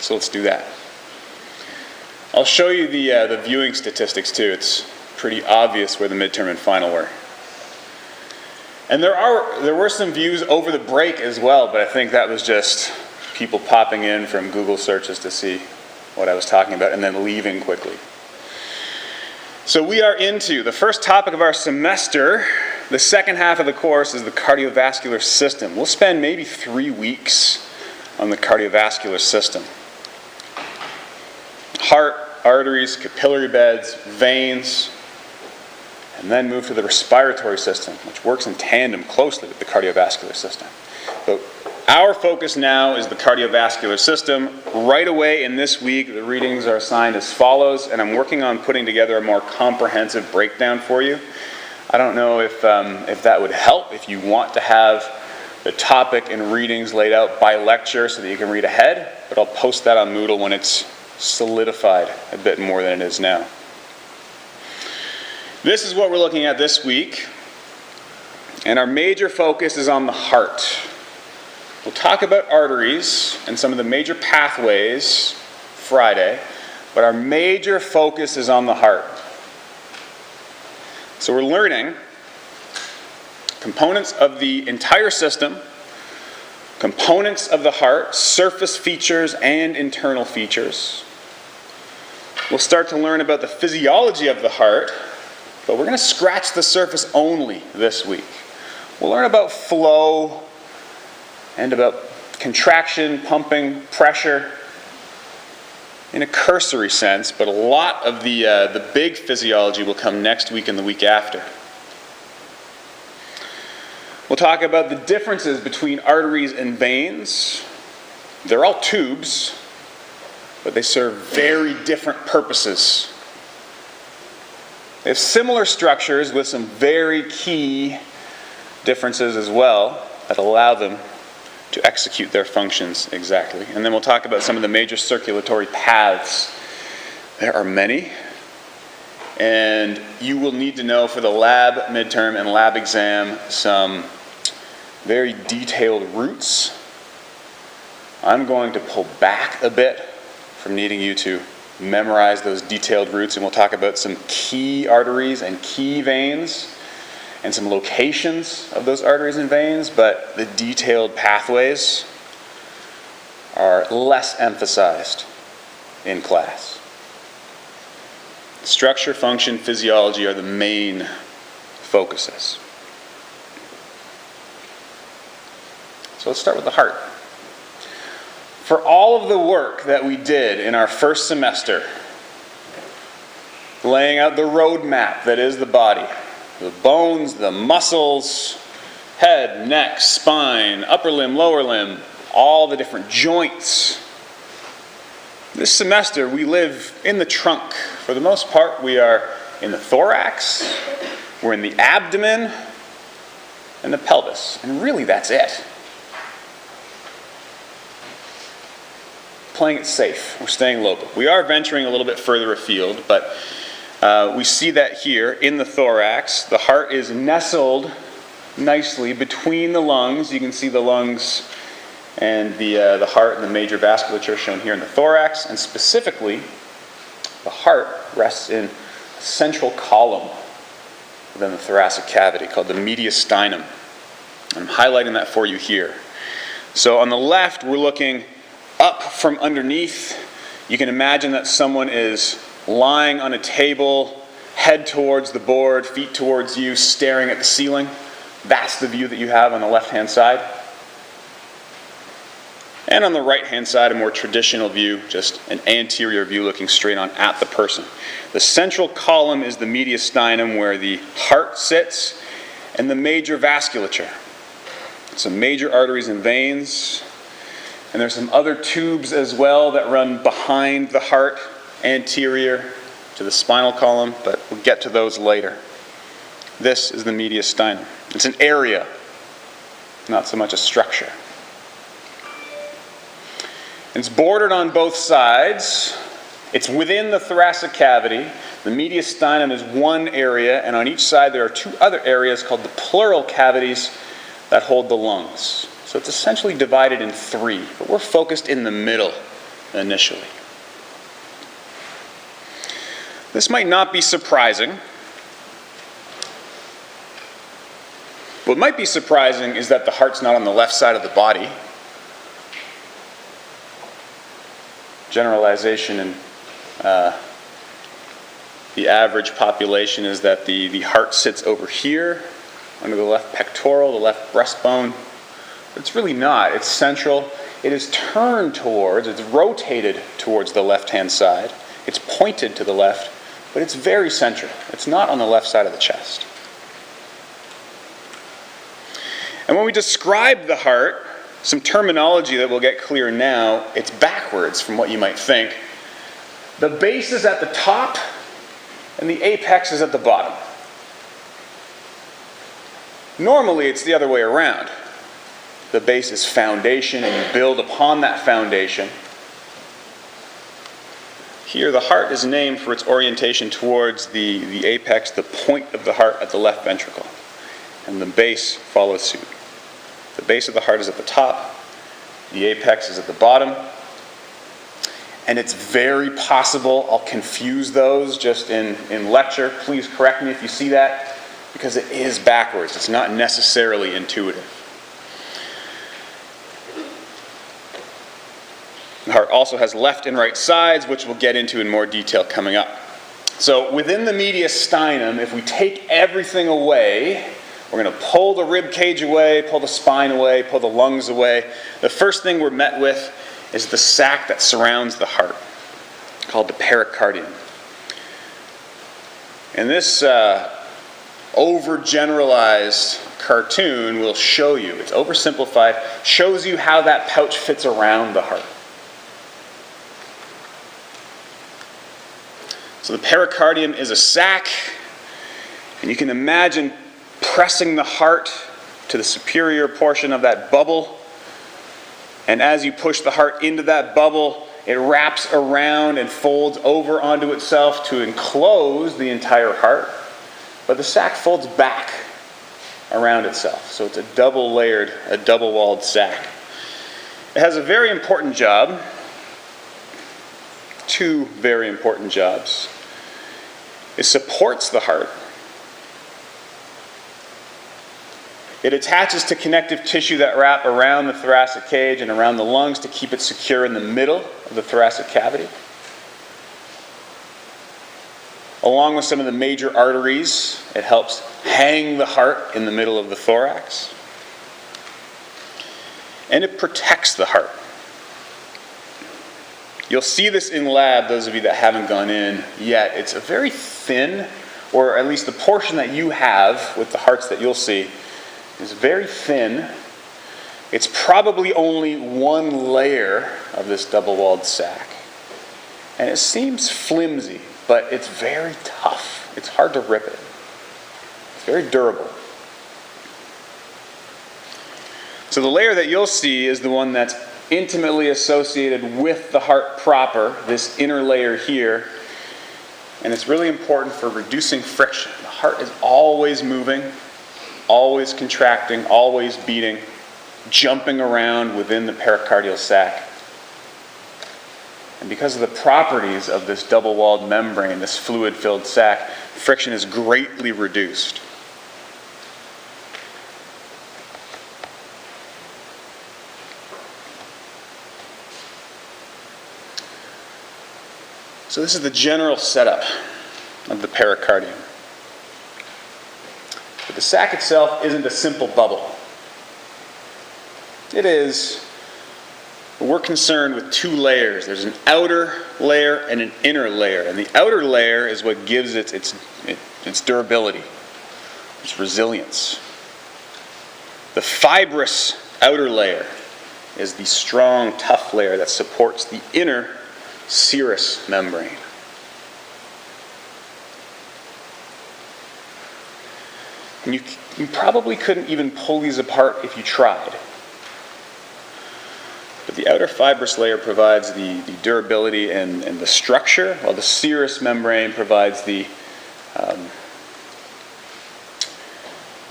So let's do that. I'll show you the viewing statistics too. It's pretty obvious where the midterm and final were. And there were some views over the break as well, but I think that was just people popping in from Google searches to see what I was talking about and then leaving quickly. So we are into the first topic of our semester. The second half of the course is the cardiovascular system. We'll spend maybe 3 weeks on the cardiovascular system. Heart, arteries, capillary beds, veins, and then move to the respiratory system, which works in tandem closely with the cardiovascular system. But our focus now is the cardiovascular system. Right away in this week, the readings are assigned as follows, and I'm working on putting together a more comprehensive breakdown for you. I don't know if that would help, if you want to have the topic and readings laid out by lecture so that you can read ahead, but I'll post that on Moodle when it's solidified a bit more than it is now. This is what we're looking at this week, and our major focus is on the heart. We'll talk about arteries and some of the major pathways Friday, but our major focus is on the heart. So we're learning components of the entire system, components of the heart, surface features and internal features. We'll start to learn about the physiology of the heart, but we're going to scratch the surface only this week. We'll learn about flow and about contraction, pumping, pressure in a cursory sense, but a lot of the big physiology will come next week and the week after. We'll talk about the differences between arteries and veins. They're all tubes, but they serve very different purposes. They have similar structures with some very key differences as well that allow them to execute their functions exactly. And then we'll talk about some of the major circulatory paths. There are many, and you will need to know for the lab midterm and lab exam some very detailed routes. I'm going to pull back a bit from needing you to memorize those detailed routes, and we'll talk about some key arteries and key veins and some locations of those arteries and veins, but the detailed pathways are less emphasized in class. Structure, function, physiology are the main focuses. So let's start with the heart. For all of the work that we did in our first semester, laying out the roadmap that is the body, the bones, the muscles, head, neck, spine, upper limb, lower limb, all the different joints. This semester we live in the trunk. For the most part, we are in the thorax, we're in the abdomen, and the pelvis. And really that's it. Playing it safe. We're staying local. We are venturing a little bit further afield, but we see that here in the thorax. The heart is nestled nicely between the lungs. You can see the lungs and the heart and the major vasculature shown here in the thorax. And specifically, the heart rests in a central column within the thoracic cavity called the mediastinum. I'm highlighting that for you here. So on the left, we're looking up from underneath. You can imagine that someone is lying on a table, head towards the board, feet towards you, staring at the ceiling. That's the view that you have on the left-hand side. And on the right-hand side, a more traditional view, just an anterior view looking straight on at the person. The central column is the mediastinum, where the heart sits, and the major vasculature. Some major arteries and veins. And there's some other tubes as well that run behind the heart, anterior to the spinal column, but we'll get to those later. This is the mediastinum. It's an area, not so much a structure. It's bordered on both sides. It's within the thoracic cavity. The mediastinum is one area, and on each side there are two other areas called the pleural cavities that hold the lungs. So it's essentially divided in three, but we're focused in the middle initially. This might not be surprising. What might be surprising is that the heart's not on the left side of the body. Generalization in the average population is that the heart sits over here, under the left pectoral, the left breastbone. But it's really not. It's central. It is turned towards, it's rotated towards the left-hand side. It's pointed to the left, but it's very central. It's not on the left side of the chest. And when we describe the heart, some terminology that will get clear now, it's backwards from what you might think. The base is at the top, and the apex is at the bottom. Normally, it's the other way around. The base is foundation, and you build upon that foundation. Here, the heart is named for its orientation towards the apex, the point of the heart at the left ventricle. And the base follows suit. The base of the heart is at the top, the apex is at the bottom. And it's very possible I'll confuse those just in lecture. Please correct me if you see that, because it is backwards. It's not necessarily intuitive. The heart also has left and right sides, which we'll get into in more detail coming up. So within the mediastinum, if we take everything away, we're going to pull the rib cage away, pull the spine away, pull the lungs away. The first thing we're met with is the sac that surrounds the heart, called the pericardium. And this overgeneralized cartoon will show you, it's oversimplified, shows you how that pouch fits around the heart. So the pericardium is a sac, and you can imagine pressing the heart to the superior portion of that bubble. And as you push the heart into that bubble, it wraps around and folds over onto itself to enclose the entire heart. But the sac folds back around itself. So it's a double-layered, a double-walled sac. It has a very important job. Two very important jobs. It supports the heart. It attaches to connective tissue that wrap around the thoracic cage and around the lungs to keep it secure in the middle of the thoracic cavity. Along with some of the major arteries, it helps hang the heart in the middle of the thorax. And it protects the heart. You'll see this in lab, those of you that haven't gone in yet. It's a very thin, or at least the portion that you have with the hearts that you'll see, is very thin. It's probably only one layer of this double-walled sac. And it seems flimsy, but it's very tough. It's hard to rip it. It's very durable. So the layer that you'll see is the one that's intimately associated with the heart proper, this inner layer here. And it's really important for reducing friction. The heart is always moving, always contracting, always beating, jumping around within the pericardial sac. And because of the properties of this double-walled membrane, this fluid-filled sac, friction is greatly reduced. So this is the general setup of the pericardium. But the sac itself isn't a simple bubble. It is, but we're concerned with two layers. There's an outer layer and an inner layer. And the outer layer is what gives it its durability, its resilience. The fibrous outer layer is the strong, tough layer that supports the inner serous membrane. And you probably couldn't even pull these apart if you tried. But the outer fibrous layer provides the durability and the structure, while the serous membrane provides the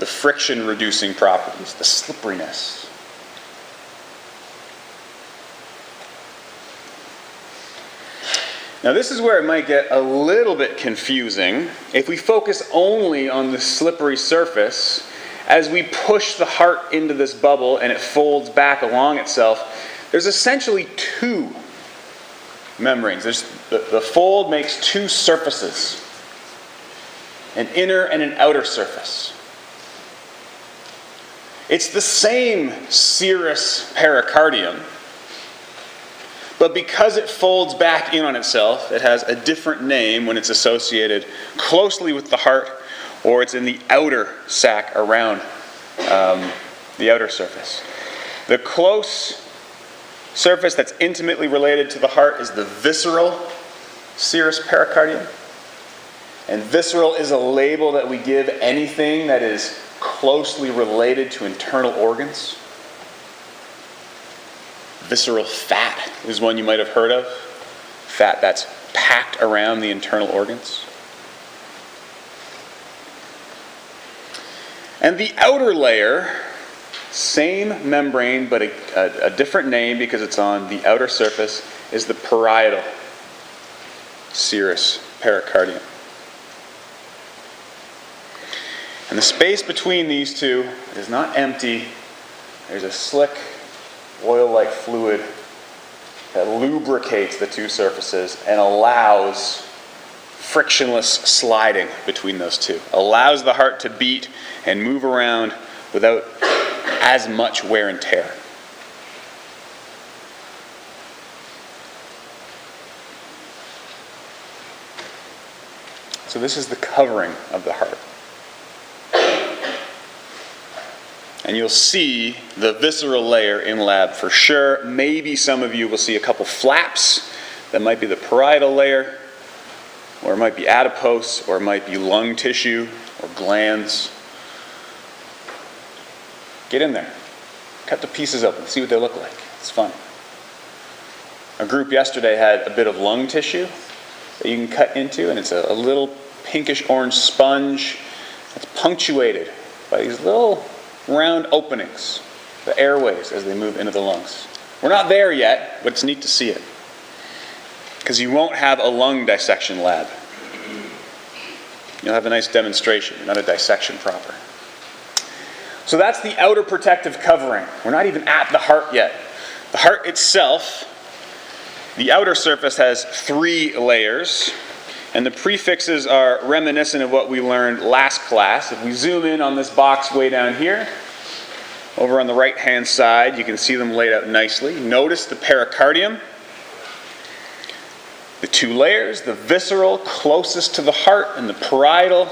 friction-reducing properties, the slipperiness. Now this is where it might get a little bit confusing. If we focus only on the slippery surface, as we push the heart into this bubble and it folds back along itself, there's essentially two membranes. The fold makes two surfaces, an inner and an outer surface. It's the same serous pericardium, but because it folds back in on itself, it has a different name when it's associated closely with the heart, or it's in the outer sac around the outer surface. The close surface that's intimately related to the heart is the visceral serous pericardium. And visceral is a label that we give anything that is closely related to internal organs. Visceral fat is one you might have heard of. Fat that's packed around the internal organs. And the outer layer, same membrane but a different name because it's on the outer surface, is the parietal serous pericardium. And the space between these two is not empty. There's a slick, oil-like fluid that lubricates the two surfaces and allows frictionless sliding between those two. Allows the heart to beat and move around without as much wear and tear. So this is the covering of the heart. And you'll see the visceral layer in lab for sure. Maybe some of you will see a couple flaps. That might be the parietal layer, or it might be adipose, or it might be lung tissue, or glands. Get in there. Cut the pieces open. See what they look like. It's fun. A group yesterday had a bit of lung tissue that you can cut into, and it's a little pinkish orange sponge that's punctuated by these little round openings, the airways as they move into the lungs. We're not there yet, but it's neat to see it. Because you won't have a lung dissection lab. You'll have a nice demonstration, not a dissection proper. So that's the outer protective covering. We're not even at the heart yet. The heart itself, the outer surface has 3 layers, and the prefixes are reminiscent of what we learned last class. If we zoom in on this box way down here, over on the right-hand side, you can see them laid out nicely. Notice the pericardium, the 2 layers, the visceral closest to the heart, and the parietal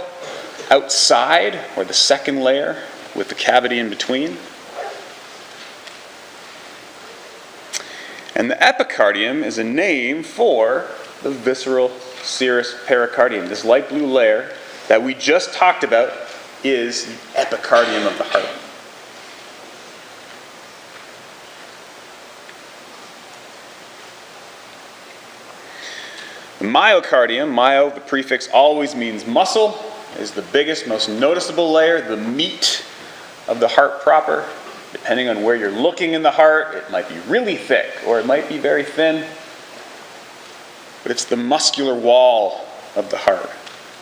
outside, or the second layer with the cavity in between. And the epicardium is a name for the visceral serous pericardium. This light blue layer that we just talked about is the epicardium of the heart. The myocardium, myo, the prefix always means muscle, is the biggest, most noticeable layer, the meat of the heart proper. Depending on where you're looking in the heart, it might be really thick or it might be very thin. But it's the muscular wall of the heart,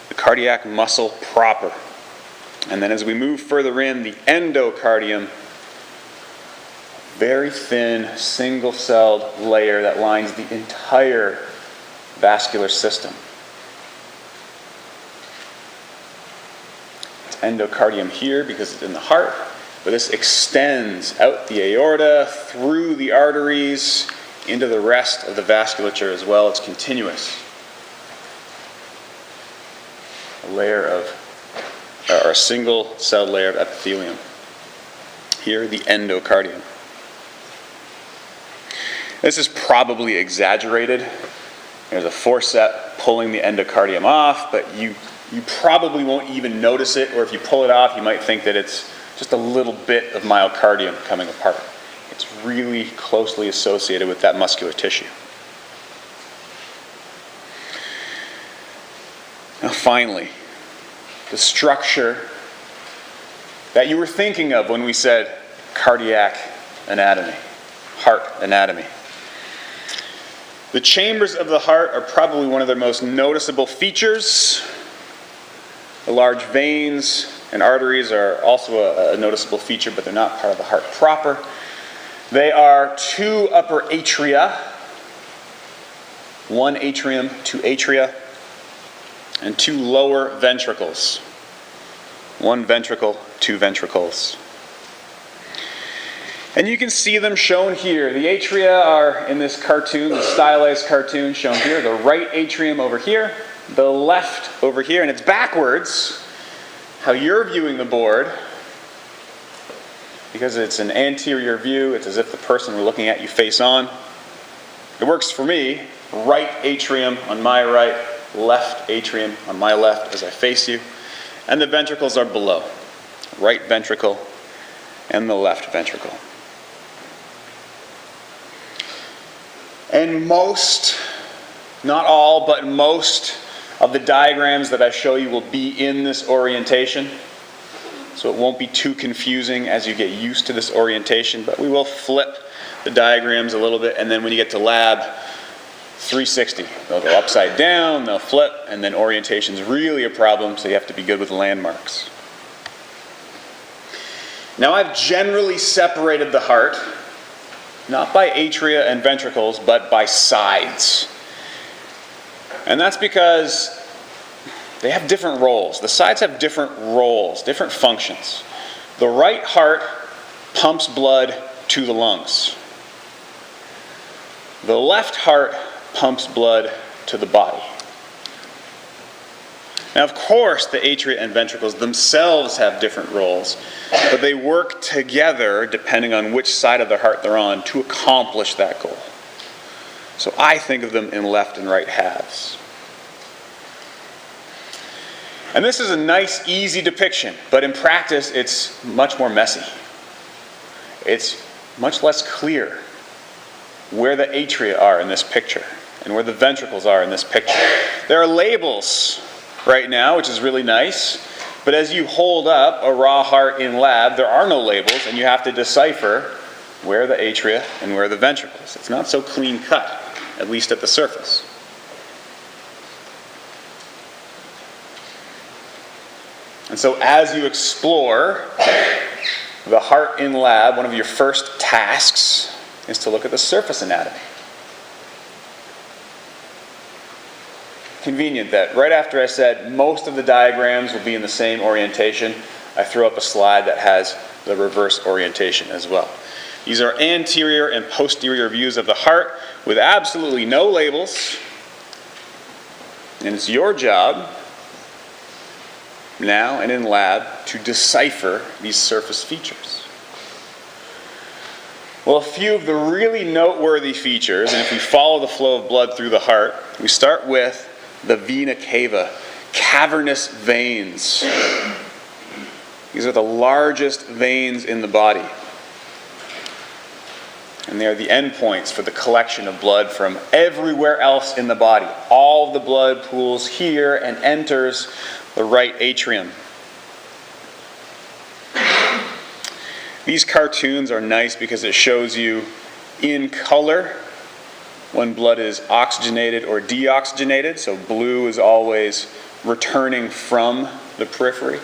the cardiac muscle proper. And then as we move further in, the endocardium, very thin, single-celled layer that lines the entire vascular system. It's endocardium here because it's in the heart, but this extends out the aorta, through the arteries, into the rest of the vasculature as well. It's continuous. A layer of, or a single-celled layer of epithelium. Here, the endocardium. This is probably exaggerated. There's a forceps pulling the endocardium off, but you probably won't even notice it, or if you pull it off, you might think that it's just a little bit of myocardium coming apart. It's really closely associated with that muscular tissue. Now finally, the structure that you were thinking of when we said cardiac anatomy, heart anatomy. The chambers of the heart are probably one of their most noticeable features. The large veins and arteries are also a noticeable feature, but they're not part of the heart proper. They are two upper atria, one atrium, two atria, and two lower ventricles. One ventricle, two ventricles. And you can see them shown here. The atria are in this cartoon, the stylized cartoon shown here. The right atrium over here, the left over here, and it's backwards how you're viewing the board, because it's an anterior view. It's as if the person were looking at you face on. It works for me. Right atrium on my right, left atrium on my left as I face you. And the ventricles are below. Right ventricle and the left ventricle. And most, not all, but most of the diagrams that I show you will be in this orientation. So it won't be too confusing as you get used to this orientation, but we will flip the diagrams a little bit, and then when you get to lab, 360. They'll go upside down, they'll flip, and then orientation's really a problem, so you have to be good with landmarks. Now I've generally separated the heart, not by atria and ventricles, but by sides. And that's because they have different roles. The sides have different roles, different functions. The right heart pumps blood to the lungs. The left heart pumps blood to the body. Now, of course, the atria and ventricles themselves have different roles, but they work together, depending on which side of the heart they're on, to accomplish that goal. So I think of them in left and right halves. And this is a nice, easy depiction, but in practice, it's much more messy. It's much less clear where the atria are in this picture and where the ventricles are in this picture. There are labels right now, which is really nice, but as you hold up a raw heart in lab, there are no labels, and you have to decipher where the atria and where the ventricles. It's not so clean cut, at least at the surface. And so as you explore the heart in lab, one of your first tasks is to look at the surface anatomy. Convenient that right after I said most of the diagrams will be in the same orientation, I throw up a slide that has the reverse orientation as well. These are anterior and posterior views of the heart with absolutely no labels. And it's your job now and in lab to decipher these surface features. Well, a few of the really noteworthy features, and if we follow the flow of blood through the heart, we start with the vena cava, cavernous veins. These are the largest veins in the body. And they are the endpoints for the collection of blood from everywhere else in the body. All of the blood pools here and enters the right atrium. These cartoons are nice because it shows you in color when blood is oxygenated or deoxygenated. So blue is always returning from the periphery,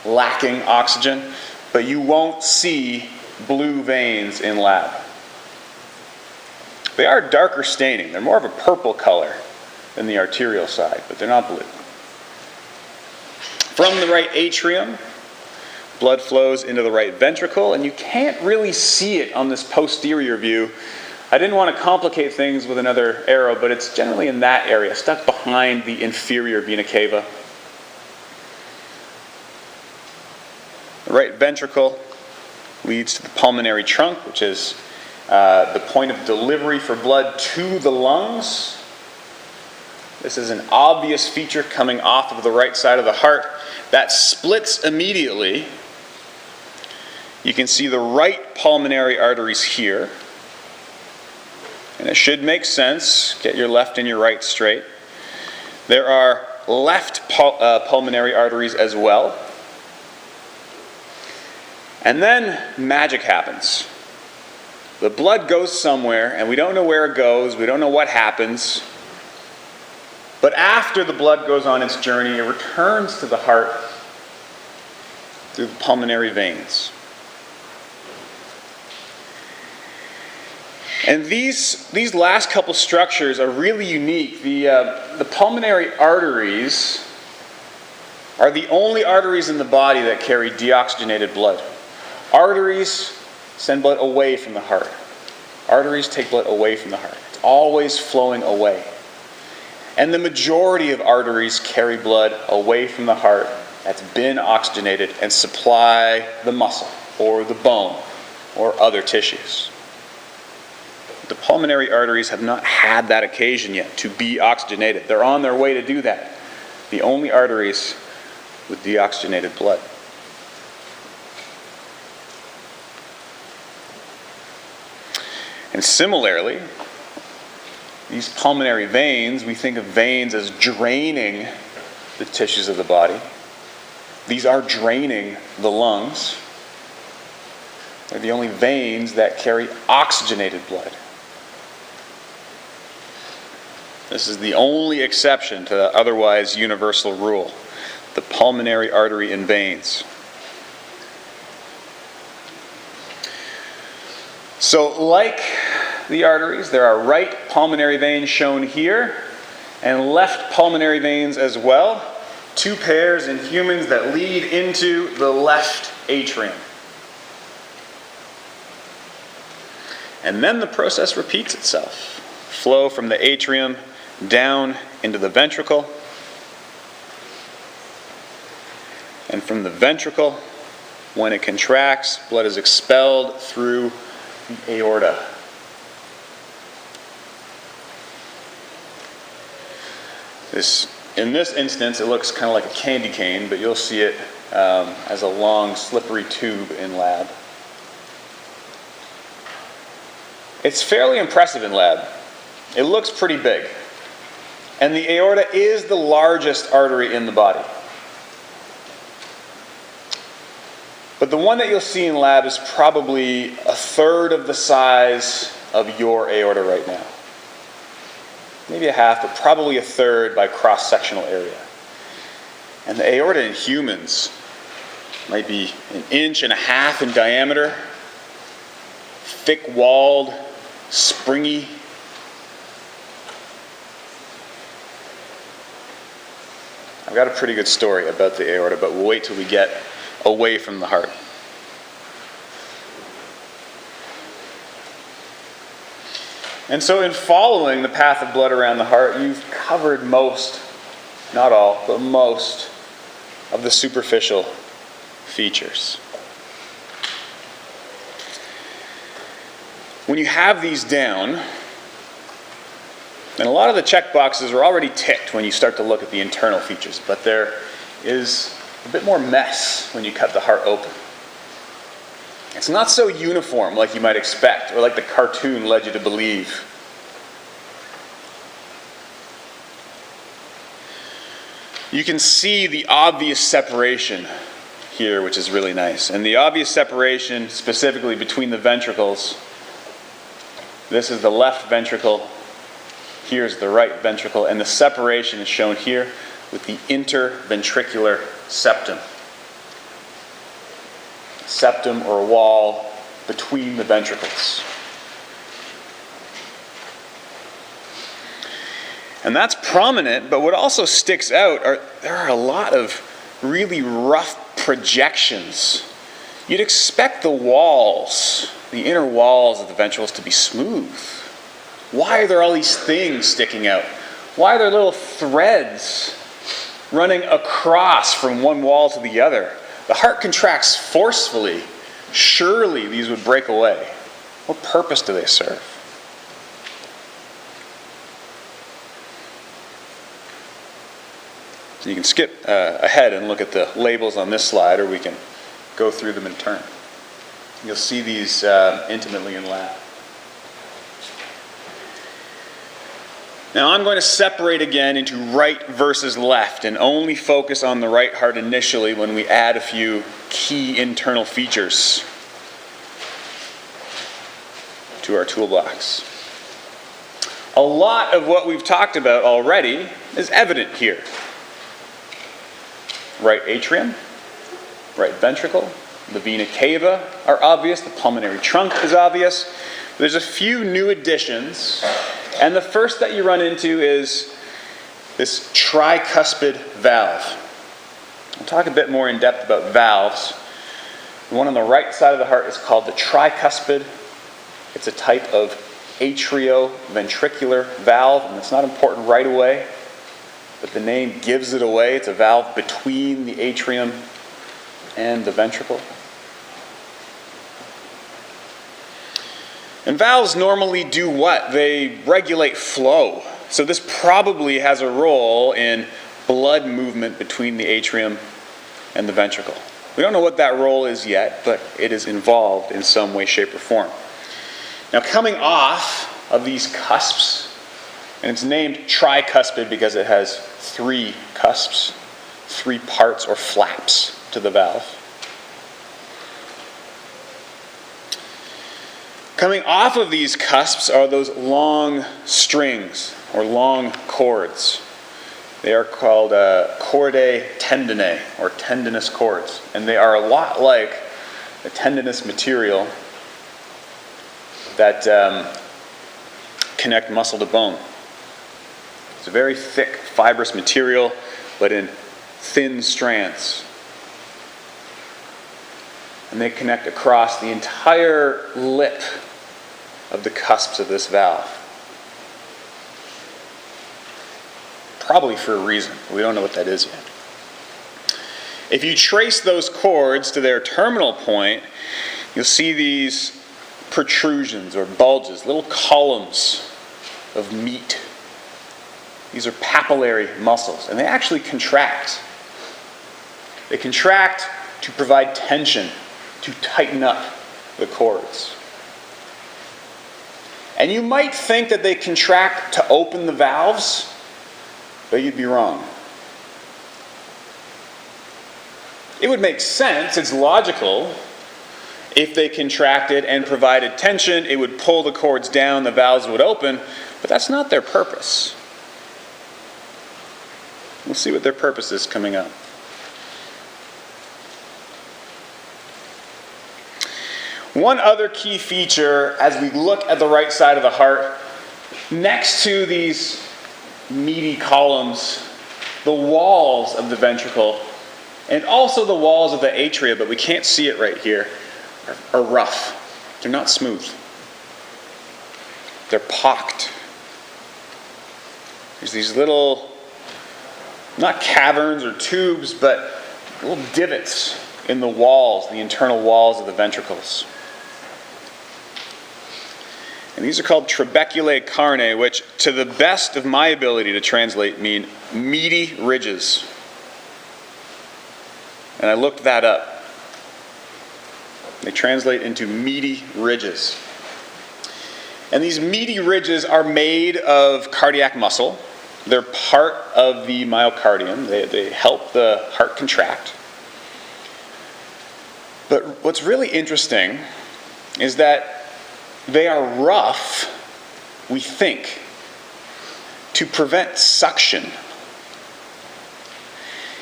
lacking oxygen. But you won't see blue veins in lab. They are darker staining. They're more of a purple color than the arterial side, but they're not blue. From the right atrium, blood flows into the right ventricle, and you can't really see it on this posterior view. I didn't want to complicate things with another arrow, but it's generally in that area, stuck behind the inferior vena cava. The right ventricle leads to the pulmonary trunk, which is the point of delivery for blood to the lungs. This is an obvious feature coming off of the right side of the heart. That splits immediately. You can see the right pulmonary arteries here. And it should make sense. Get your left and your right straight. There are left pulmonary arteries as well. And then magic happens. The blood goes somewhere, and we don't know where it goes, we don't know what happens. But after the blood goes on its journey, it returns to the heart through the pulmonary veins. And these last couple structures are really unique. The pulmonary arteries are the only arteries in the body that carry deoxygenated blood. Arteries send blood away from the heart. Arteries take blood away from the heart. It's always flowing away. And the majority of arteries carry blood away from the heart that's been oxygenated and supply the muscle or the bone or other tissues. The pulmonary arteries have not had that occasion yet to be oxygenated. They're on their way to do that. The only arteries with deoxygenated blood. And similarly, these pulmonary veins, we think of veins as draining the tissues of the body. These are draining the lungs. They're the only veins that carry oxygenated blood. This is the only exception to the otherwise universal rule, the pulmonary artery and veins. So, like the arteries, there are right pulmonary veins shown here, and left pulmonary veins as well. Two pairs in humans that lead into the left atrium. And then the process repeats itself. Flow from the atrium down into the ventricle, and from the ventricle, when it contracts, blood is expelled through the aorta. In this instance, it looks kind of like a candy cane, but you'll see it as a long, slippery tube in lab. It's fairly impressive in lab. It looks pretty big. And the aorta is the largest artery in the body. But the one that you'll see in lab is probably a third of the size of your aorta right now. Maybe a half, but probably a third by cross-sectional area. And the aorta in humans might be 1.5 inches in diameter, thick-walled, springy. I've got a pretty good story about the aorta, but we'll wait till we get away from the heart. And so in following the path of blood around the heart, you've covered most, not all, but most of the superficial features. When you have these down, and a lot of the check boxes are already ticked when you start to look at the internal features, but there is a bit more mess when you cut the heart open. It's not so uniform like you might expect, or like the cartoon led you to believe. You can see the obvious separation here, which is really nice. And the obvious separation specifically between the ventricles, this is the left ventricle, here's the right ventricle, and the separation is shown here with the interventricular septum. Septum or wall between the ventricles. And that's prominent, but what also sticks out are there are a lot of really rough projections. You'd expect the walls, the inner walls of the ventricles to be smooth. Why are there all these things sticking out? Why are there little threads running across from one wall to the other? The heart contracts forcefully. Surely these would break away. What purpose do they serve? So you can skip ahead and look at the labels on this slide, or we can go through them in turn. You'll see these intimately in lab. Now I'm going to separate again into right versus left and only focus on the right heart initially when we add a few key internal features to our toolbox. A lot of what we've talked about already is evident here. Right atrium, right ventricle, the vena cava are obvious, the pulmonary trunk is obvious. There's a few new additions, and the first that you run into is this tricuspid valve. I'll talk a bit more in depth about valves. The one on the right side of the heart is called the tricuspid. It's a type of atrioventricular valve, and it's not important right away, but the name gives it away. It's a valve between the atrium and the ventricle. And valves normally do what? They regulate flow. So this probably has a role in blood movement between the atrium and the ventricle. We don't know what that role is yet, but it is involved in some way, shape, or form. Now, coming off of these cusps, and it's named tricuspid because it has 3 cusps, 3 parts or flaps to the valve. Coming off of these cusps are those long strings or long cords. They are called cordae tendineae or tendinous cords, and they are a lot like the tendinous material that connect muscle to bone. It's a very thick, fibrous material, but in thin strands. And they connect across the entire lip of the cusps of this valve. Probably for a reason. We don't know what that is yet. If you trace those cords to their terminal point, you'll see these protrusions or bulges, little columns of meat. These are papillary muscles, and they actually contract. They contract to provide tension, to tighten up the cords. And you might think that they contract to open the valves, but you'd be wrong. It would make sense, it's logical. If they contracted and provided tension, it would pull the cords down, the valves would open, but that's not their purpose. We'll see what their purpose is coming up. One other key feature as we look at the right side of the heart, next to these meaty columns, the walls of the ventricle, and also the walls of the atria, but we can't see it right here, are rough. They're not smooth. They're pocked. There's these little, not caverns or tubes, but little divots in the walls, the internal walls of the ventricles. And these are called trabeculae carnae, which, to the best of my ability to translate, mean meaty ridges. And I looked that up. They translate into meaty ridges. And these meaty ridges are made of cardiac muscle. They're part of the myocardium. They help the heart contract. But what's really interesting is that they are rough, we think, to prevent suction.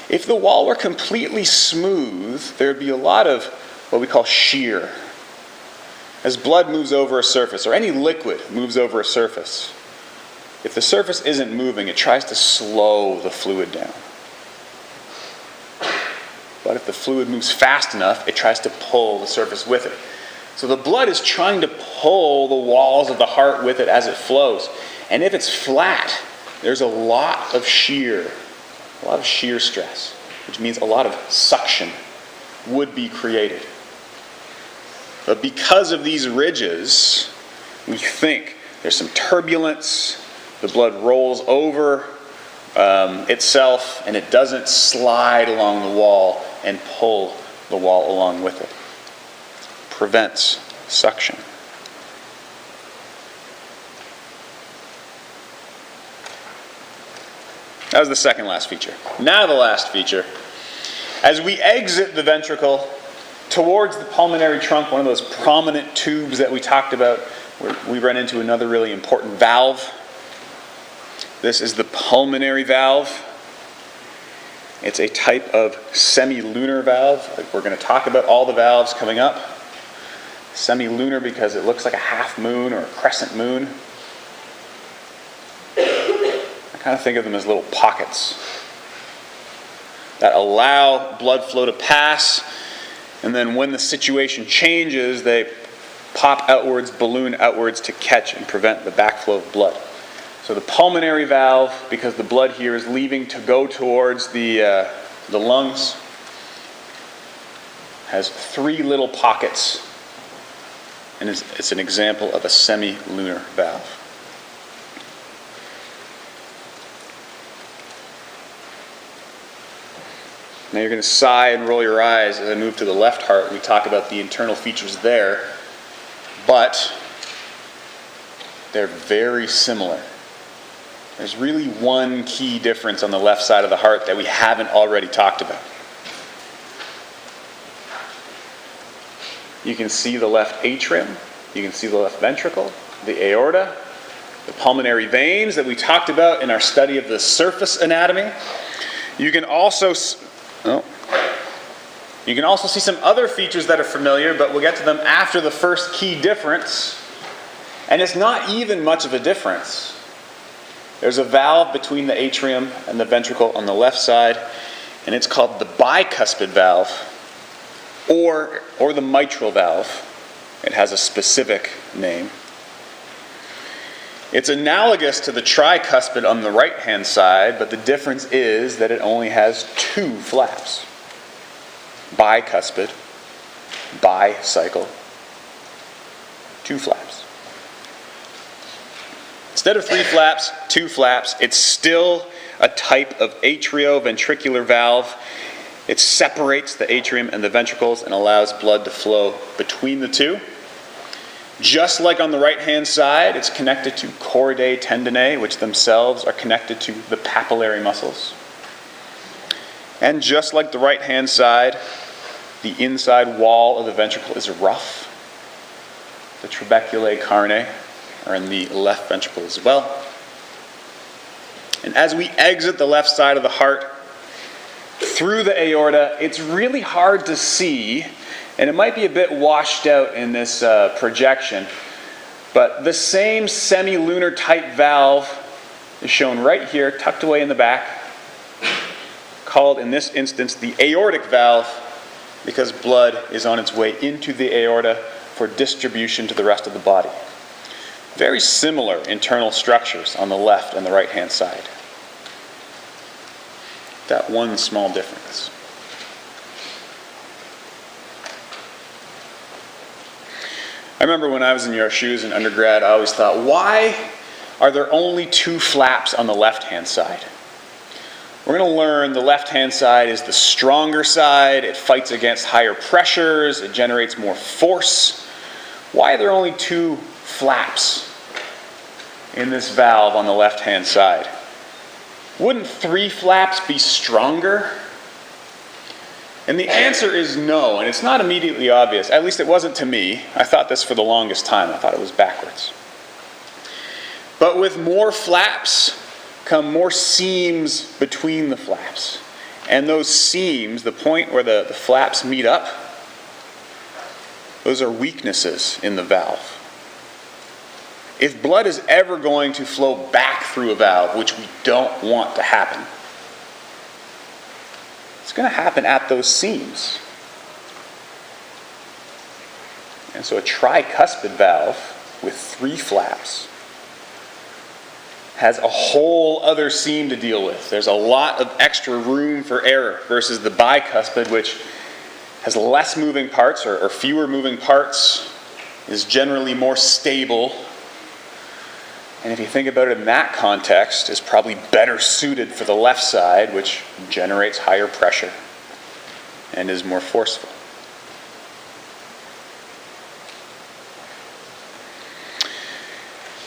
If the wall were completely smooth, there would be a lot of what we call shear. As blood moves over a surface, or any liquid moves over a surface, if the surface isn't moving, it tries to slow the fluid down. But if the fluid moves fast enough, it tries to pull the surface with it. So the blood is trying to pull the walls of the heart with it as it flows. And if it's flat, there's a lot of shear stress, which means a lot of suction would be created. But because of these ridges, we think there's some turbulence, the blood rolls over itself, and it doesn't slide along the wall and pull the wall along with it. Prevents suction. That was the second last feature. Now the last feature. As we exit the ventricle towards the pulmonary trunk, one of those prominent tubes that we talked about, we run into another really important valve. This is the pulmonary valve. It's a type of semi-lunar valve. We're going to talk about all the valves coming up. Semi-lunar because it looks like a half moon or a crescent moon. I kind of think of them as little pockets that allow blood flow to pass, and then when the situation changes, they pop outwards, balloon outwards to catch and prevent the backflow of blood. So the pulmonary valve, because the blood here is leaving to go towards the lungs, has 3 little pockets, and it's an example of a semi-lunar valve. Now you're going to sigh and roll your eyes as I move to the left heart. We talk about the internal features there, but they're very similar. There's really one key difference on the left side of the heart that we haven't already talked about. You can see the left atrium, you can see the left ventricle, the aorta, the pulmonary veins that we talked about in our study of the surface anatomy. You can also see some other features that are familiar, but we'll get to them after the first key difference. And it's not even much of a difference. There's a valve between the atrium and the ventricle on the left side, and it's called the bicuspid valve, or the mitral valve. It has a specific name. It's analogous to the tricuspid on the right-hand side, but the difference is that it only has 2 flaps. Bicuspid, bicycle, 2 flaps. Instead of 3 flaps, 2 flaps. It's still a type of atrioventricular valve. It separates the atrium and the ventricles and allows blood to flow between the two. Just like on the right-hand side, it's connected to chordae tendineae, which themselves are connected to the papillary muscles. And just like the right-hand side, the inside wall of the ventricle is rough. The trabeculae carinae are in the left ventricle as well. And as we exit the left side of the heart through the aorta, it's really hard to see, and it might be a bit washed out in this projection, but the same semi-lunar type valve is shown right here, tucked away in the back, called in this instance the aortic valve, because blood is on its way into the aorta for distribution to the rest of the body. Very similar internal structures on the left and the right-hand side. That one small difference. I remember when I was in your shoes in undergrad, I always thought, why are there only 2 flaps on the left-hand side? We're going to learn the left-hand side is the stronger side. It fights against higher pressures. It generates more force. Why are there only 2 flaps in this valve on the left-hand side? Wouldn't 3 flaps be stronger? And the answer is no, and it's not immediately obvious. At least it wasn't to me. I thought this for the longest time. I thought it was backwards. But with more flaps come more seams between the flaps. And those seams, the point where the flaps meet up, those are weaknesses in the valve. If blood is ever going to flow back through a valve, which we don't want to happen, it's going to happen at those seams. And so a tricuspid valve with 3 flaps has a whole other seam to deal with. There's a lot of extra room for error versus the bicuspid, which has less moving parts or fewer moving parts, is generally more stable. And if you think about it in that context, is probably better suited for the left side, which generates higher pressure and is more forceful.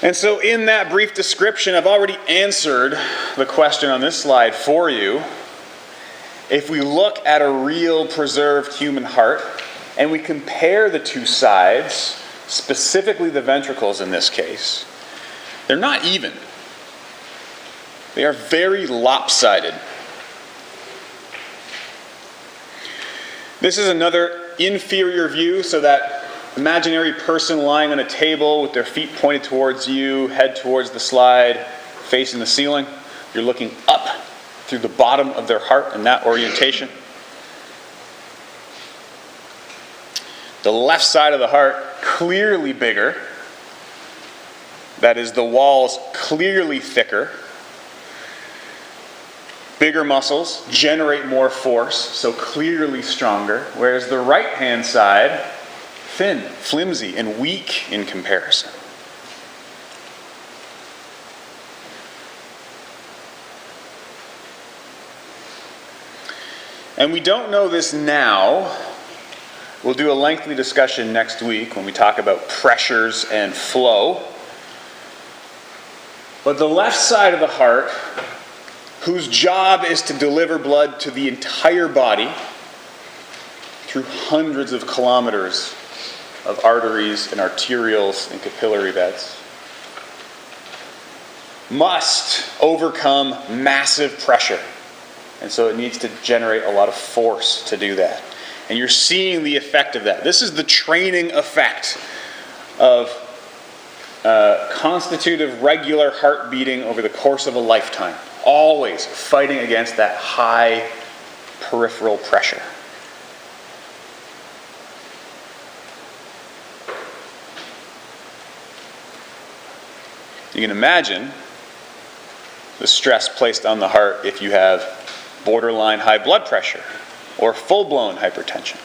And so in that brief description, I've already answered the question on this slide for you. If we look at a real preserved human heart and we compare the 2 sides, specifically the ventricles in this case, they're not even. They are very lopsided. This is another inferior view, so that imaginary person lying on a table with their feet pointed towards you, head towards the slide, facing the ceiling. You're looking up through the bottom of their heart in that orientation. The left side of the heart, clearly bigger. That is, the walls clearly thicker. Bigger muscles generate more force, so clearly stronger. Whereas the right-hand side, thin, flimsy, and weak in comparison. And we don't know this now. We'll do a lengthy discussion next week when we talk about pressures and flow. But the left side of the heart, whose job is to deliver blood to the entire body through hundreds of kilometers of arteries and arterioles and capillary beds, must overcome massive pressure. And so it needs to generate a lot of force to do that. And you're seeing the effect of that. This is the training effect of constitutive, regular heart beating over the course of a lifetime. Always fighting against that high peripheral pressure. You can imagine the stress placed on the heart if you have borderline high blood pressure or full-blown hypertension.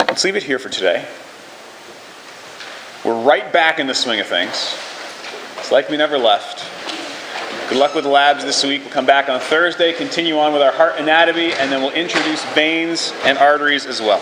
Let's leave it here for today. We're right back in the swing of things. It's like we never left. Good luck with the labs this week. We'll come back on Thursday, continue on with our heart anatomy, and then we'll introduce veins and arteries as well.